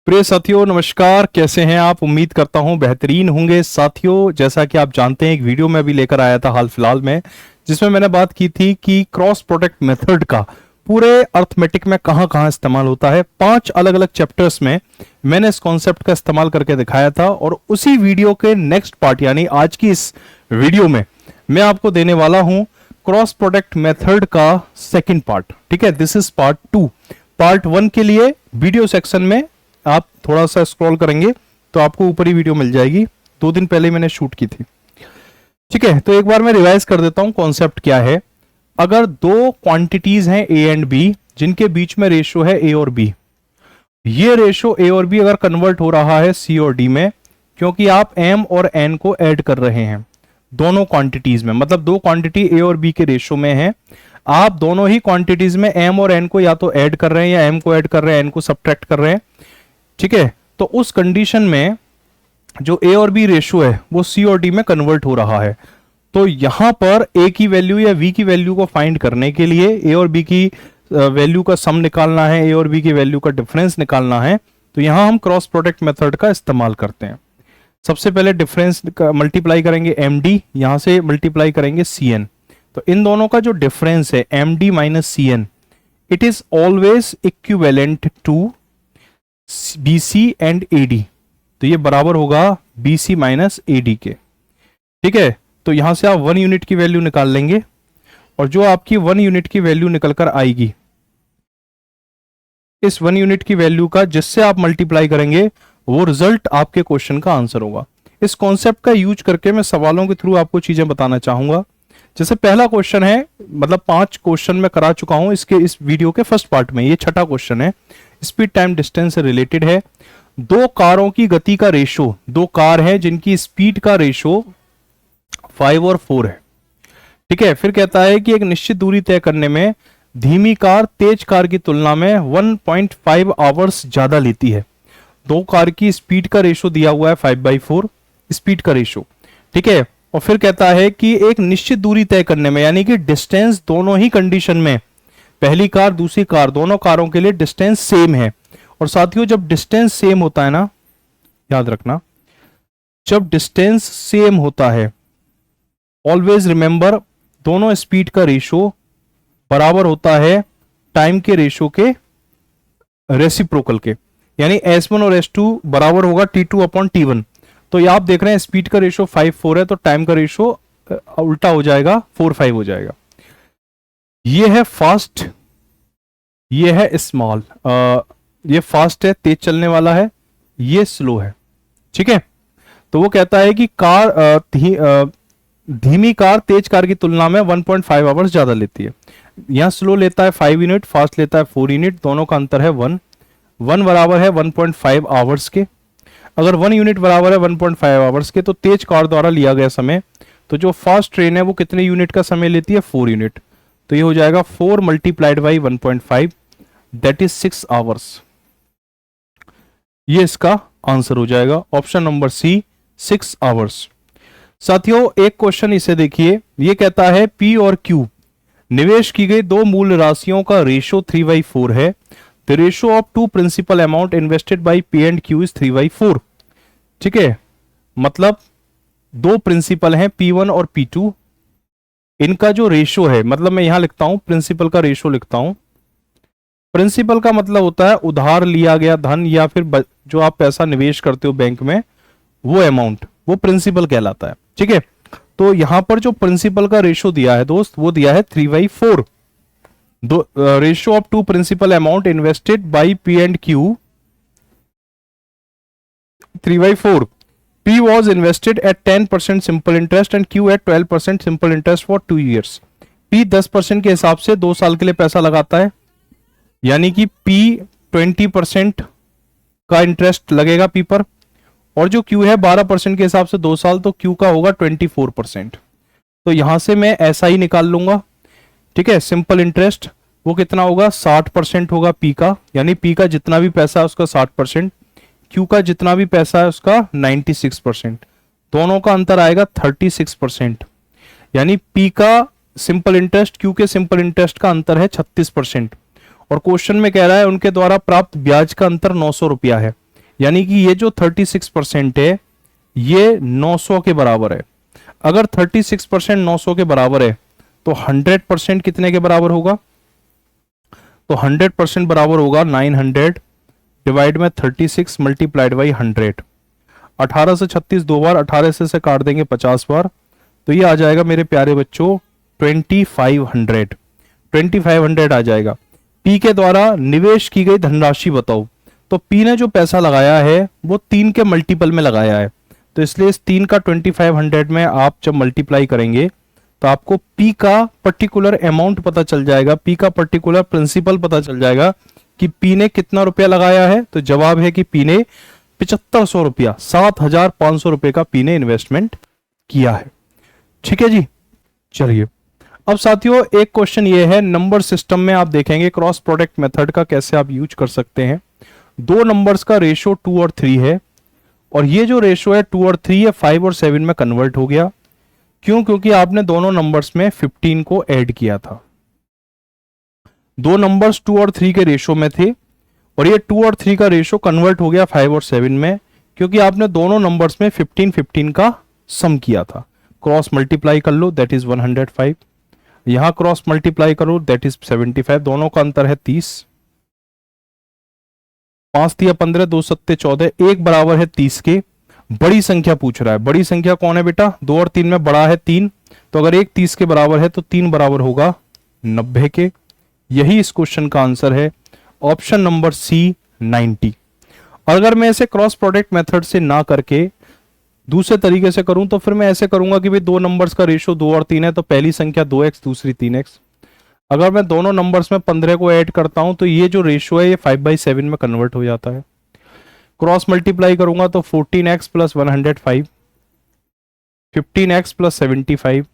प्रिय साथियों नमस्कार, कैसे हैं आप। उम्मीद करता हूं बेहतरीन होंगे। साथियों, जैसा कि आप जानते हैं, एक वीडियो में भी लेकर आया था हाल फिलहाल में, जिसमें मैंने बात की थी कि क्रॉस प्रोडक्ट मेथड का पूरे अर्थमेटिक में कहां कहां इस्तेमाल होता है। 5 अलग अलग चैप्टर्स में मैंने इस कॉन्सेप्ट का इस्तेमाल करके दिखाया था, और उसी वीडियो के नेक्स्ट पार्ट यानी आज की इस वीडियो में मैं आपको देने वाला हूं क्रॉस प्रोडक्ट मेथड का सेकंड पार्ट। ठीक है, दिस इज पार्ट 2। पार्ट 1 के लिए वीडियो सेक्शन में आप थोड़ा सा स्क्रॉल करेंगे तो आपको ऊपर ही वीडियो मिल जाएगी। 2 दिन पहले मैंने शूट की थी। ठीक है, तो एक बार मैं रिवाइज कर देता हूं कॉन्सेप्ट क्या है। अगर 2 क्वांटिटीज हैं ए एंड बी, जिनके बीच में रेशो है ए और बी, ये रेशो ए और बी अगर कन्वर्ट हो रहा है सी और डी में, क्योंकि आप एम और एन को ऐड कर रहे हैं दोनों क्वांटिटीज में, मतलब 2 क्वांटिटी ए और बी के रेशो में है, आप दोनों ही क्वांटिटीज में एम और एन को या तो ऐड कर रहे हैं या एम को ऐड कर रहे हैं, एन को सब्ट्रैक्ट कर रहे हैं। ठीक है, तो उस कंडीशन में जो ए और बी रेशो है वो सी और डी में कन्वर्ट हो रहा है। तो यहां पर ए की वैल्यू या वी की वैल्यू को फाइंड करने के लिए ए और बी की वैल्यू का सम निकालना है, ए और बी की वैल्यू का डिफरेंस निकालना है, तो यहां हम क्रॉस प्रोडक्ट मेथड का इस्तेमाल करते हैं। सबसे पहले डिफरेंस मल्टीप्लाई करेंगे एम डी, यहां से मल्टीप्लाई करेंगे सी एन। तो इन दोनों का जो डिफरेंस है M D minus C N, it is always equivalent to BC and AD। तो ये बराबर होगा BC माइनस AD के। ठीक है, तो यहां से आप 1 यूनिट की वैल्यू निकाल लेंगे, और जो आपकी 1 यूनिट की वैल्यू निकल कर आएगी, इस 1 यूनिट की वैल्यू का जिससे आप मल्टीप्लाई करेंगे वो रिजल्ट आपके क्वेश्चन का आंसर होगा। इस कॉन्सेप्ट का यूज करके मैं सवालों के थ्रू आपको चीजें बताना चाहूंगा। जैसे पहला क्वेश्चन है, मतलब 5 क्वेश्चन मैं करा चुका हूं इस वीडियो के फर्स्ट पार्ट में, ये छठा क्वेश्चन है, स्पीड टाइम डिस्टेंस से रिलेटेड है। 2 कारों की गति का रेशो, 2 कार है जिनकी स्पीड का रेशो 5 और 4 है। ठीक है, फिर कहता है कि एक निश्चित दूरी तय करने में धीमी कार तेज कार की तुलना में 1.5 आवर्स ज्यादा लेती है। 2 कार की स्पीड का रेशो दिया हुआ है 5/4 स्पीड का रेशो। ठीक है, और फिर कहता है कि एक निश्चित दूरी तय करने में, यानी कि डिस्टेंस दोनों ही कंडीशन में, पहली कार दूसरी कार, दोनों कारों के लिए डिस्टेंस सेम है। और साथियों, जब डिस्टेंस सेम होता है ना, याद रखना, जब डिस्टेंस सेम होता है, ऑलवेज रिमेंबर, दोनों स्पीड का रेशो बराबर होता है टाइम के रेशो के रेसिप्रोकल के, यानी S1 और S2 बराबर होगा T2 अपॉन T1। तो ये आप देख रहे हैं स्पीड का रेशो 5/4 है, तो टाइम का रेशो उल्टा हो जाएगा, 4/5 हो जाएगा। ये है फास्ट, ये है स्मॉल, ये फास्ट है, तेज चलने वाला है, ये स्लो है। ठीक है, तो वो कहता है कि धीमी कार तेज कार की तुलना में 1.5 आवर्स ज्यादा लेती है। यहां स्लो लेता है 5 यूनिट, फास्ट लेता है 4 यूनिट, दोनों का अंतर है 1 बराबर है 1.5 आवर्स के। अगर 1 यूनिट बराबर है 1.5 आवर्स के, तो तेज कार द्वारा लिया गया समय, तो जो फास्ट ट्रेन है वो कितने यूनिट का समय लेती है, 4 यूनिट। तो ये हो जाएगा 4 multiplied by 1.5, that is 6 hours. ये इसका आंसर हो जाएगा, ऑप्शन नंबर सी, 6 आवर्स। साथियों, एक क्वेश्चन इसे देखिए, ये कहता है P और Q निवेश की गई 2 मूल राशियों का रेशो 3/4 है। The ratio of 2 principal amount invested by P and Q is 3/4। ठीक है, मतलब 2 प्रिंसिपल हैं P1 और P2, इनका जो रेशो है, मतलब मैं यहां लिखता हूं प्रिंसिपल का रेशो लिखता हूं। प्रिंसिपल का मतलब होता है उधार लिया गया धन, या फिर जो आप पैसा निवेश करते हो बैंक में, वो अमाउंट, वो प्रिंसिपल कहलाता है। ठीक है, तो यहां पर जो प्रिंसिपल का रेशो दिया है दोस्त, वो दिया है 3/4। Ratio of 2 principal amount invested by P and Q 3/4। P was invested at 10% simple interest and Q at 12% simple interest for 2 years। P 10% के हिसाब से 2 साल के लिए पैसा लगाता है, यानी कि P 20% का इंटरेस्ट लगेगा P पर, और जो Q है 12% के हिसाब से 2 साल, तो Q का होगा 24%। तो यहां से मैं ऐसा ही निकाल लूंगा। ठीक है, सिंपल इंटरेस्ट वो कितना होगा, 60% होगा P का, यानी P का जितना भी पैसा है उसका 60%, Q का जितना भी पैसा है उसका 96%, दोनों का अंतर आएगा 36%, यानी P का सिंपल इंटरेस्ट Q के सिंपल इंटरेस्ट का अंतर है 36%। और क्वेश्चन में कह रहा है उनके द्वारा प्राप्त ब्याज का अंतर 900 रुपया है, यानी कि ये जो 36% है ये 900 के बराबर है। अगर 36% 900 के बराबर है तो 100% कितने के बराबर होगा? तो 100% बराबर होगा 900 डिवाइड में 36 मल्टीप्लाइड बाई 100। 18 से 36 दो बार, 18 से काट देंगे 50 बार, तो ये आ जाएगा मेरे प्यारे बच्चों 2500 आ जाएगा। पी के द्वारा निवेश की गई धनराशि बताओ। तो पी ने जो पैसा लगाया है वो 3 के मल्टीपल में लगाया है, तो इसलिए इस 3 का 2500 में आप जब मल्टीप्लाई करेंगे तो आपको पी का पर्टिकुलर अमाउंट पता चल जाएगा, पी का पर्टिकुलर प्रिंसिपल पता चल जाएगा कि पी ने कितना रुपया लगाया है। तो जवाब है कि पी ने 7500 रुपया, 7500 रुपए का पी ने इन्वेस्टमेंट किया है। ठीक है जी, चलिए अब साथियों एक क्वेश्चन ये है, नंबर सिस्टम में आप देखेंगे क्रॉस प्रोडक्ट मेथड का कैसे आप यूज कर सकते हैं। दो नंबर्स का रेशो 2 और 3 है, और ये जो रेशो है 2 और 3 है 5 और 7 में कन्वर्ट हो गया। क्यों? क्योंकि आपने दोनों नंबर्स में 15 को ऐड किया था। दो नंबर्स 2 और 3 के रेशो में थे, और ये 2 और 3 का रेशो कन्वर्ट हो गया 5 और 7 में, क्योंकि आपने दोनों नंबर्स में 15 का सम किया था। क्रॉस मल्टीप्लाई कर लो, दैट इज 105। यहां क्रॉस मल्टीप्लाई करो, दैट इज 75। दोनों का अंतर है 30। 5 तिया 15, 2 सत्ते 14, एक बराबर है 30 के। बड़ी संख्या पूछ रहा है, बड़ी संख्या कौन है बेटा? 2 और 3 में बड़ा है 3, तो अगर एक 30 के बराबर है तो 3 बराबर होगा 90 के। यही इस क्वेश्चन का आंसर है, ऑप्शन नंबर सी 90। और अगर मैं इसे क्रॉस प्रोडक्ट मेथड से ना करके दूसरे तरीके से करूं तो फिर मैं ऐसे करूंगा कि भाई दो नंबर्स का रेशो 2 और 3 है, तो पहली संख्या 2x दूसरी 3x। अगर मैं दोनों नंबर्स में 15 को ऐड करता हूं तो ये जो रेशो है ये 5/7 में कन्वर्ट हो जाता है। क्रॉस मल्टीप्लाई करूंगा तो 14x plus 105, 15x plus 75,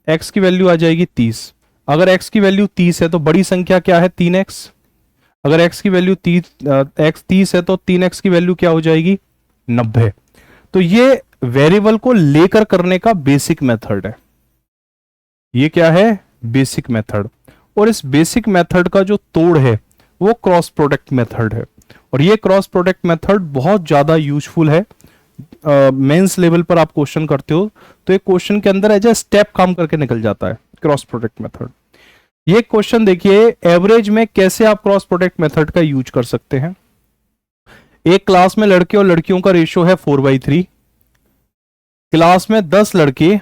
x की वैल्यू आ जाएगी 30। अगर x की वैल्यू 30 है तो बड़ी संख्या क्या है? 3x। अगर x की वैल्यू 30 है तो 3x की वैल्यू क्या हो जाएगी? 90। तो ये वेरिएबल को लेकर करने का बेसिक मेथड है। ये क्या है? Basic method. और इस बेसिक मेथड का जो तोड़ है वो क्रॉस प्रोडक्ट मेथड है, और ये क्रॉस प्रोडक्ट मेथड बहुत ज्यादा यूजफुल है। मेंस लेवल पर आप क्वेश्चन करते हो तो एक क्वेश्चन के अंदर एज ए स्टेप काम करके निकल जाता है क्रॉस प्रोडक्ट मेथड। ये क्वेश्चन देखिए, एवरेज में कैसे आप क्रॉस प्रोडक्ट मेथड का यूज कर सकते हैं। एक क्लास में लड़के और लड़कियों का रेशियो है 4/3। क्लास में 10 लड़के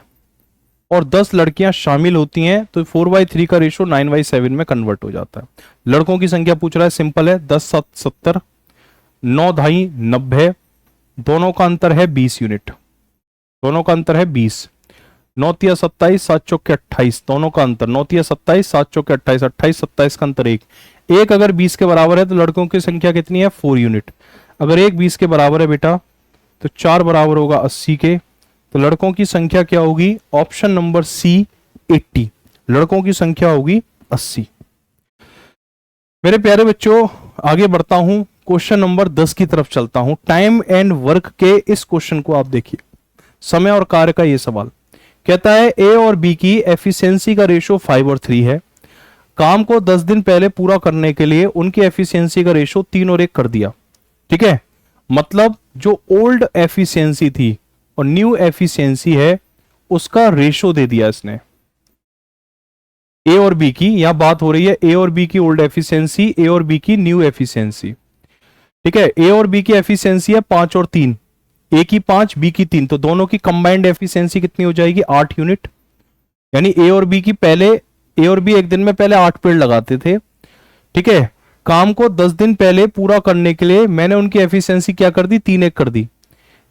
और 10 लड़कियां शामिल होती हैं तो 4/3 का रेशियो 9/7 में कन्वर्ट हो जाता है। लड़कों की संख्या पूछ रहा है, सिंपल है, 10 7 70, 9 ढाई 90, दोनों का अंतर है 20 यूनिट। दोनों का अंतर है 20। 9 तिया 27, 7 चौके 28, दोनों का अंतर 9 तिया 27, 7 चौके 28, 28 27 का अंतर एक अगर 20 के बराबर है तो लड़कों की संख्या कितनी है? 4 यूनिट। अगर एक 20 के बराबर है बेटा तो 4 बराबर होगा 80 के। तो लड़कों की संख्या क्या होगी? Option number C 80। लड़कों की संख्या होगी 80। मेरे प्यारे बच्चों आगे बढ़ता हूं, क्वेश्चन नंबर 10 की तरफ चलता हूं। टाइम एंड वर्क के इस क्वेश्चन को आप देखिए, समय और कार्य का यह सवाल कहता है ए और बी की एफिशिएंसी का रेशो 5 और 3 है। काम को 10 दिन पहले पूरा करने के लिए उनकी एफिशिएंसी का रेशो 3 और 1 कर दिया। ठीक है, मतलब जो ओल्ड एफिशिएंसी थी और न्यू एफिशिएंसी है उसका रेशो दे दिया इसने। ए और बी की यहां बात हो रही है, ए और बी की ओल्ड एफिशिएंसी, ए और बी की न्यू एफिशिएंसी। ठीक है, ए और बी की एफिशिएंसी है 5 और 3, ए की 5 बी की 3, तो दोनों की कंबाइंड एफिशिएंसी कितनी हो जाएगी? 8 यूनिट। यानी ए और बी की पहले, ए और बी एक दिन में पहले 8 पेड़ लगाते थे। ठीक है, काम को 10 दिन पहले पूरा करने के लिए मैंने उनकी एफिशिएंसी क्या कर दी? 3 1 कर दी।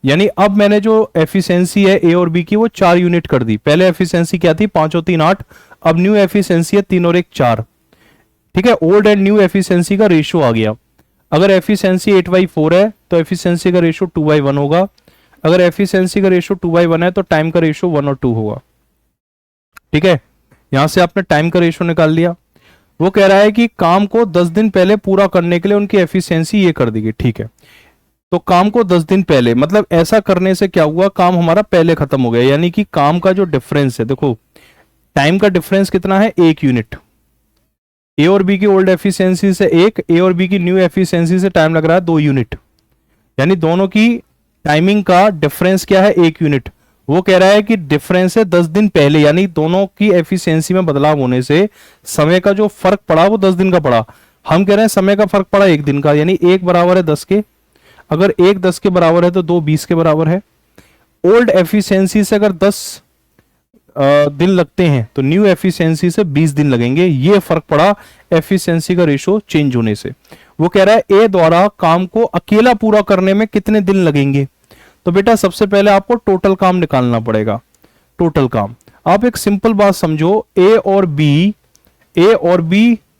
यानी अब मैंने जो एफिशिएंसी है ए और बी की वो 4 यूनिट कर दी। पहले एफिशिएंसी क्या थी? 5 और 3 8, अब न्यू एफिशिएंसी है 3 और 1 4। ठीक है, ओल्ड एंड न्यू एफिशिएंसी का रेशियो आ गया। अगर एफिशिएंसी 8/4 है तो एफिशिएंसी का रेशियो 2/1 होगा। अगर एफिशिएंसी का रेशियो 2/1 है तो टाइम का रेशियो 1 और 2 होगा। ठीक है, यहां से आपने टाइम का रेशियो निकाल लिया। वो कह रहा है कि काम को 10 दिन पहले पूरा करने के लिए उनकी एफिशिएंसी ये कर दी गई। ठीक है, तो काम को 10 दिन पहले, मतलब ऐसा करने से क्या हुआ? काम हमारा पहले खत्म हो गया। यानी कि काम का जो डिफरेंस है, देखो टाइम का डिफरेंस कितना है? 1 यूनिट। ए और बी की ओल्ड एफिशिएंसी से 1, ए और बी की न्यू एफिशिएंसी से टाइम लग रहा है 2 यूनिट। यानी दोनों की टाइमिंग का डिफरेंस क्या है, 1 यूनिट। वो कह रहा है कि डिफरेंस है 10 दिन पहले, यानी दोनों की एफिशिएंसी में बदलाव होने से समय का जो फर्क पड़ा वो 10 दिन का पड़ा। हम कह रहे हैं समय का फर्क पड़ा 1 दिन का, यानी 1 बराबर है 10 के। अगर 1 10 के बराबर है तो 2 20 के बराबर है। ओल्ड एफिशिएंसी से अगर 10 दिन लगते हैं तो न्यू एफिशिएंसी से 20 दिन लगेंगे। ये फर्क पड़ा एफिशिएंसी का रेशो चेंज होने से। वो कह रहा है ए द्वारा काम को अकेला पूरा करने में कितने दिन लगेंगे। तो बेटा सबसे पहले आपको टोटल काम निकालना पड़ेगा। टोटल काम, आप एक सिंपल बात समझो, ए और बी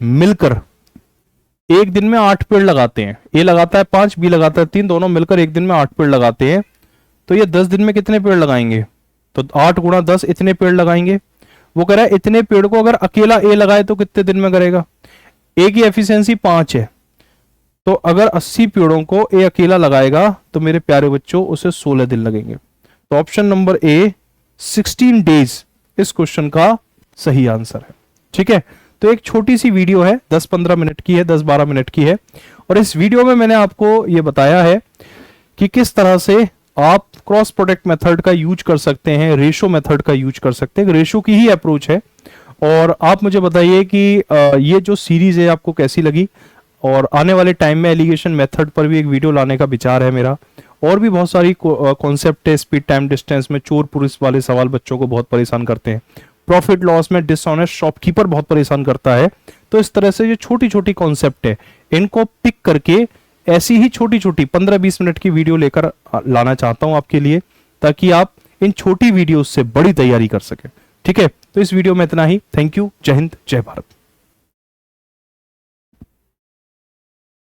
मिलकर एक दिन में 8 पेड़ लगाते हैं। ए लगाता है 5, बी लगाता है 3, दोनों मिलकर एक दिन में 8 पेड़ लगाते हैं। तो ये 10 दिन में कितने पेड़ लगाएंगे, तो 8 गुणा 10 इतने पेड़ लगाएंगे। वो कह रहा है इतने पेड़ को अगर अकेला ए लगाए तो कितने दिन में करेगा। ए की एफिशिएंसी 5 है, तो अगर 80 पेड़ों को ए अकेला लगाएगा तो मेरे प्यारे बच्चों उसे 16 दिन लगेंगे। तो ऑप्शन नंबर ए 16 डेज इस क्वेश्चन का सही आंसर है। ठीक है, तो एक छोटी सी वीडियो है, 10-15 मिनट की है, 10-12 मिनट की है, और इस वीडियो में मैंने आपको यह बताया है कि किस तरह से आप क्रॉस प्रोडक्ट मेथड का यूज कर सकते हैं, रेशो मेथड का यूज कर सकते हैं। रेशो की ही अप्रोच है। और आप मुझे बताइए कि ये जो सीरीज है आपको कैसी लगी, और आने वाले टाइम में एलिगेशन मेथड पर भी एक वीडियो लाने का विचार है मेरा। और भी बहुत सारी कॉन्सेप्ट है, स्पीड टाइम डिस्टेंस में चोर पुलिस वाले सवाल बच्चों को बहुत परेशान करते हैं, प्रॉफिट लॉस में डिसऑनेस्ट शॉपकीपर बहुत परेशान करता है। तो इस तरह से जो छोटी छोटी कॉन्सेप्ट है इनको पिक करके ऐसी ही छोटी छोटी 15-20 मिनट की वीडियो लेकर लाना चाहता हूं आपके लिए, ताकि आप इन छोटी वीडियोस से बड़ी तैयारी कर सकें। ठीक है, तो इस वीडियो में इतना ही। थैंक यू, जय हिंद, जय भारत।